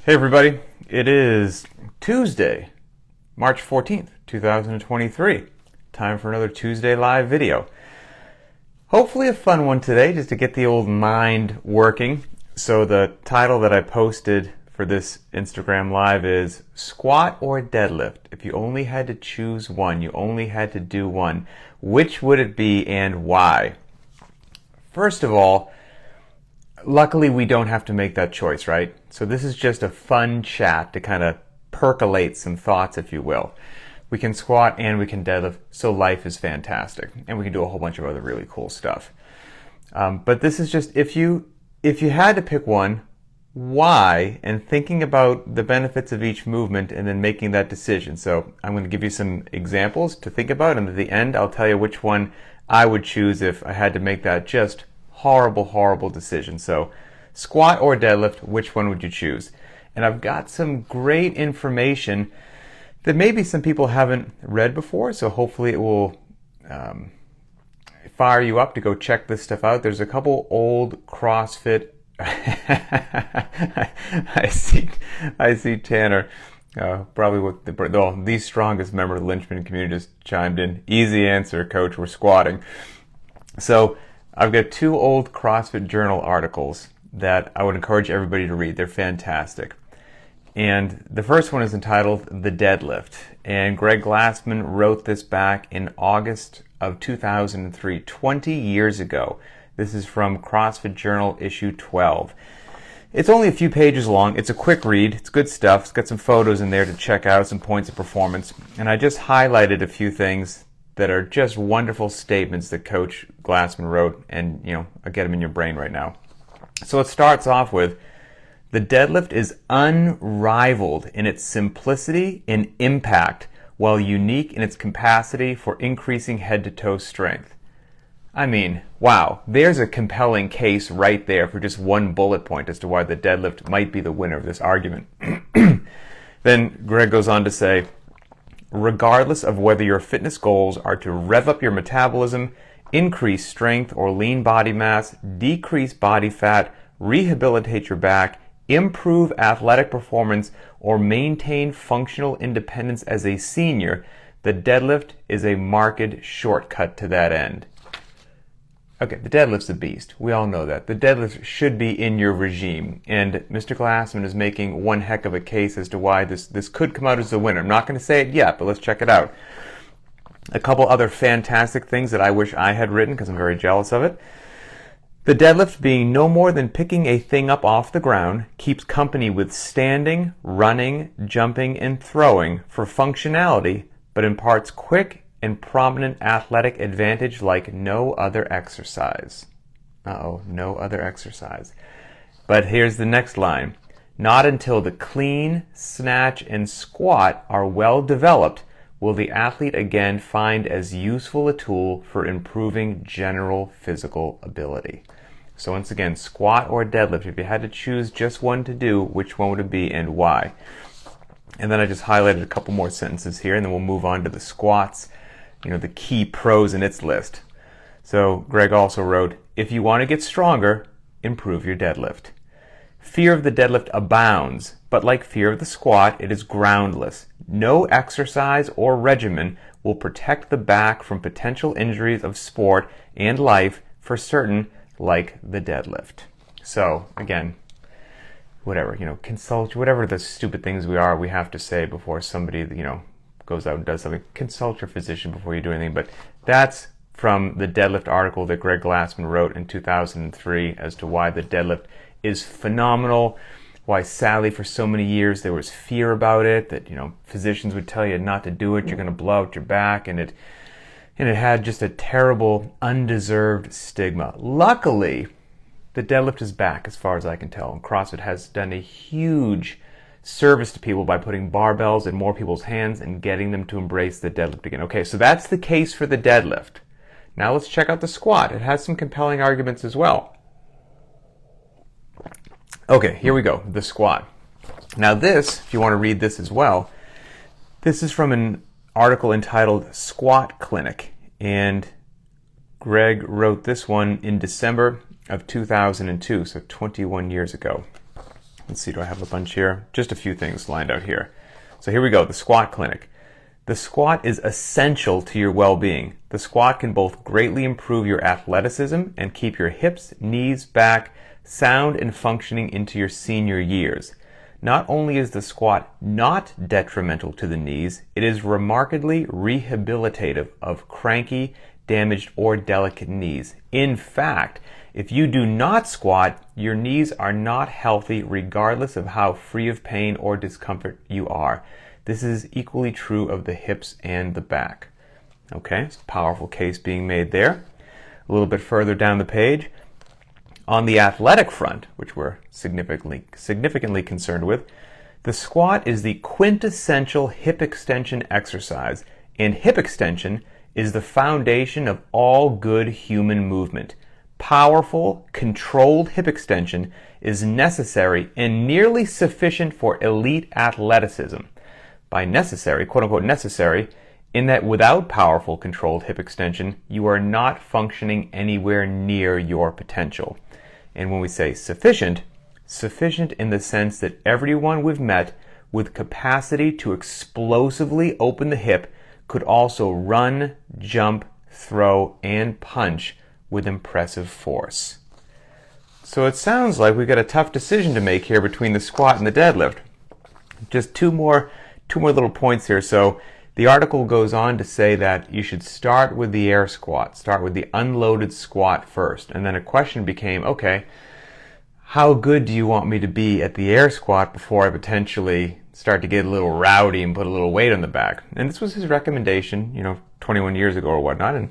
Hey everybody, it is Tuesday, March 14th, 2023. Time for another Tuesday live video. Hopefully a fun one today, just to get the old mind working. So the title that I posted for this Instagram live is Squat or Deadlift? If you only had to choose one, you only had to do one, which would it be and why? First of all, luckily we don't have to make that choice, right? So this is just a fun chat to kind of percolate some thoughts, if you will. We can squat and we can deadlift, so life is fantastic. And we can do a whole bunch of other really cool stuff. But this is just, if you had to pick one, why? And thinking about the benefits of each movement and then making that decision. So I'm going to give you some examples to think about, and at the end I'll tell you which one I would choose if I had to make that just horrible decision. So squat or deadlift, which one would you choose? And I've got some great information that maybe some people haven't read before, so hopefully it will fire you up to go check this stuff out. There's a couple old CrossFit I see Tanner, probably with the strongest member of the Linchpin community, just chimed in. Easy answer, coach, we're squatting. So I've got two old CrossFit Journal articles that I would encourage everybody to read. They're fantastic. And the first one is entitled The Deadlift. And Greg Glassman wrote this back in August of 2003, 20 years ago. This is from CrossFit Journal issue 12. It's only a few pages long. It's a quick read. It's good stuff. It's got some photos in there to check out, some points of performance. And I just highlighted a few things that are just wonderful statements that Coach Glassman wrote, and I'll get them in your brain right now. So it starts off with, the deadlift is unrivaled in its simplicity and impact, while unique in its capacity for increasing head-to-toe strength. I mean, wow, there's a compelling case right there for just one bullet point as to why the deadlift might be the winner of this argument. Then Greg goes on to say, regardless of whether your fitness goals are to rev up your metabolism, increase strength or lean body mass, decrease body fat, rehabilitate your back, improve athletic performance, or maintain functional independence as a senior, the deadlift is a marked shortcut to that end. Okay, the deadlift's a beast. We all know that. The deadlift should be in your regime. And Mr. Glassman is making one heck of a case as to why this could come out as the winner. I'm not going to say it yet, but let's check it out. A couple other fantastic things that I wish I had written because I'm very jealous of it. The deadlift, being no more than picking a thing up off the ground, keeps company with standing, running, jumping, and throwing for functionality, but imparts quick and prominent athletic advantage like no other exercise. No other exercise. But here's the next line. Not until the clean, snatch, and squat are well developed will the athlete again find as useful a tool for improving general physical ability. So once again, squat or deadlift, if you had to choose just one to do, which one would it be and why? And then I just highlighted a couple more sentences here, and then we'll move on to the squats, the key pros in its list. So Greg also wrote, if you want to get stronger, improve your deadlift. Fear of the deadlift abounds, but like fear of the squat, it is groundless. No exercise or regimen will protect the back from potential injuries of sport and life for certain, like the deadlift. So again, whatever, consult, whatever the stupid things we have to say before somebody, goes out and does something. Consult your physician before you do anything. But that's from the deadlift article that Greg Glassman wrote in 2003 as to why the deadlift is phenomenal, why sadly for so many years there was fear about it, that physicians would tell you not to do it, you're going to blow out your back, and it had just a terrible, undeserved stigma. Luckily, the deadlift is back as far as I can tell, and CrossFit has done a huge service to people by putting barbells in more people's hands and getting them to embrace the deadlift again. Okay, so that's the case for the deadlift. Now let's check out the squat. It has some compelling arguments as well. Okay, here we go, the squat. Now this, if you want to read this as well, this is from an article entitled Squat Clinic, and Greg wrote this one in December of 2002, so 21 years ago. Let's see, do I have a bunch here? Just a few things lined out here. So here we go, the squat clinic. The squat is essential to your well-being. The squat can both greatly improve your athleticism and keep your hips, knees, back sound and functioning into your senior years. Not only is the squat not detrimental to the knees, it is remarkably rehabilitative of cranky, damaged, or delicate knees. In fact, if you do not squat, your knees are not healthy regardless of how free of pain or discomfort you are. This is equally true of the hips and the back. Okay, it's a powerful case being made there. A little bit further down the page, on the athletic front, which we're significantly concerned with, the squat is the quintessential hip extension exercise, and hip extension is the foundation of all good human movement. Powerful, controlled hip extension is necessary and nearly sufficient for elite athleticism. By necessary, quote unquote necessary, in that without powerful, controlled hip extension, you are not functioning anywhere near your potential. And when we say sufficient, sufficient in the sense that everyone we've met with capacity to explosively open the hip could also run, jump, throw, and punch with impressive force. So it sounds like we've got a tough decision to make here between the squat and the deadlift. Just two more little points here. So the article goes on to say that you should start with the air squat, start with the unloaded squat first. And then a question became, okay, how good do you want me to be at the air squat before I potentially start to get a little rowdy and put a little weight on the back? And this was his recommendation, 21 years ago or whatnot, and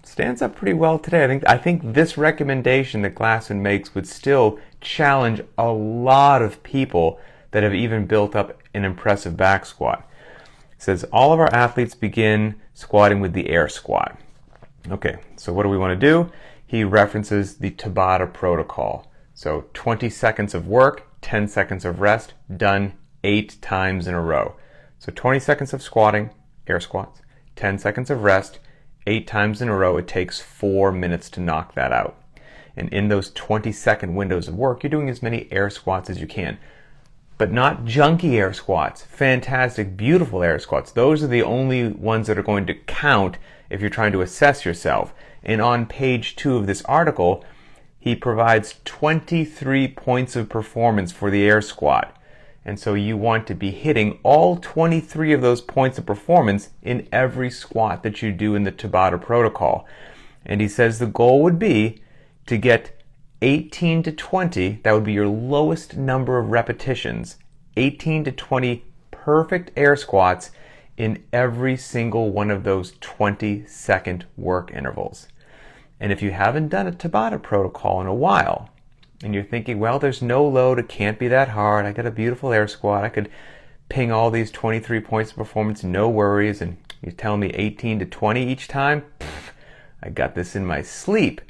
stands up pretty well today. I think this recommendation that Glassman makes would still challenge a lot of people that have even built up an impressive back squat. It says all of our athletes begin squatting with the air squat. Okay, so what do we want to do? He references the Tabata protocol. So 20 seconds of work, 10 seconds of rest, done 8 times in a row. So 20 seconds of squatting, air squats, 10 seconds of rest, 8 times in a row. It takes 4 minutes to knock that out. And in those 20-second windows of work, you're doing as many air squats as you can. But not junky air squats, fantastic, beautiful air squats. Those are the only ones that are going to count if you're trying to assess yourself. And on page 2 of this article, he provides 23 points of performance for the air squat. And so you want to be hitting all 23 of those points of performance in every squat that you do in the Tabata protocol. And he says the goal would be to get 18 to 20, that would be your lowest number of repetitions, 18 to 20 perfect air squats in every single one of those 20-second work intervals. And if you haven't done a Tabata protocol in a while, and you're thinking, well, there's no load, it can't be that hard, I got a beautiful air squat, I could ping all these 23 points of performance, no worries, and you're telling me 18 to 20 each time? I got this in my sleep.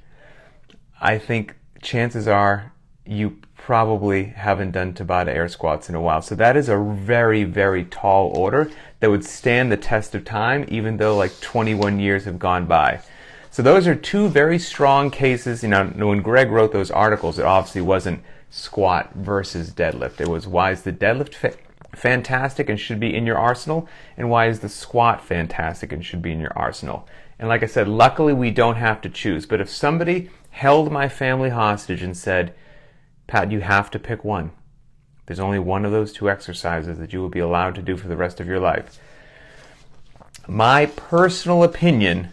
I think chances are you probably haven't done Tabata air squats in a while. So that is a very, very tall order that would stand the test of time, even though like 21 years have gone by. So those are two very strong cases. When Greg wrote those articles, it obviously wasn't squat versus deadlift. It was, why is the deadlift fantastic and should be in your arsenal, and why is the squat fantastic and should be in your arsenal? And like I said, luckily we don't have to choose. But if somebody held my family hostage and said, Pat, you have to pick one. There's only one of those two exercises that you will be allowed to do for the rest of your life. My personal opinion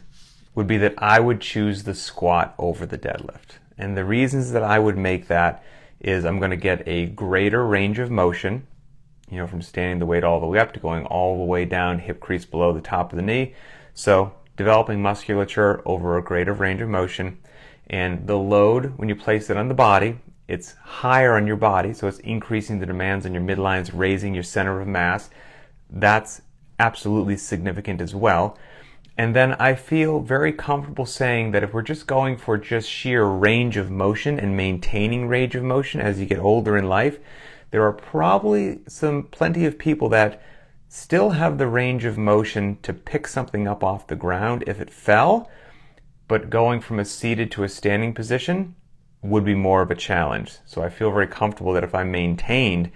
would be that I would choose the squat over the deadlift. And the reasons that I would make that is I'm going to get a greater range of motion, from standing the weight all the way up to going all the way down, hip crease below the top of the knee. So developing musculature over a greater range of motion. And the load, when you place it on the body, it's higher on your body, so it's increasing the demands on your midlines, raising your center of mass. That's absolutely significant as well. And then I feel very comfortable saying that if we're just going for just sheer range of motion and maintaining range of motion as you get older in life, there are probably plenty of people that still have the range of motion to pick something up off the ground if it fell, but going from a seated to a standing position, would be more of a challenge. So I feel very comfortable that if I maintained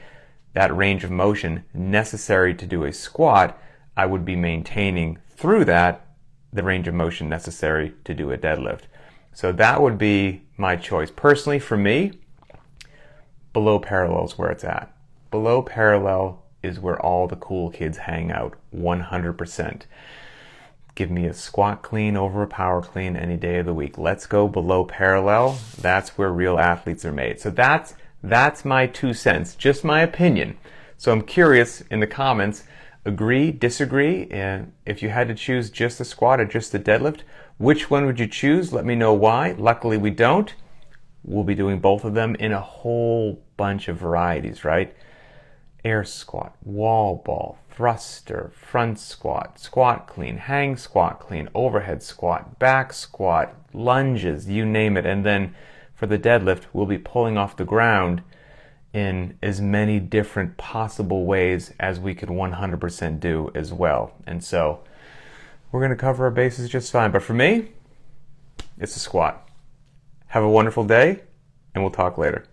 that range of motion necessary to do a squat, I would be maintaining through that the range of motion necessary to do a deadlift. So that would be my choice. Personally, for me, below parallel is where it's at. Below parallel is where all the cool kids hang out, 100%. Give me a squat clean over a power clean any day of the week. Let's go below parallel. That's where real athletes are made. So that's my 2 cents, just my opinion. So I'm curious in the comments, agree, disagree, and if you had to choose just the squat or just the deadlift, which one would you choose? Let me know why. Luckily we don't. We'll be doing both of them in a whole bunch of varieties, right? Air squat, wall ball, thruster, front squat, squat clean, hang squat clean, overhead squat, back squat, lunges, you name it. And then for the deadlift, we'll be pulling off the ground in as many different possible ways as we could 100% do as well. And so we're going to cover our bases just fine. But for me, it's a squat. Have a wonderful day, and we'll talk later.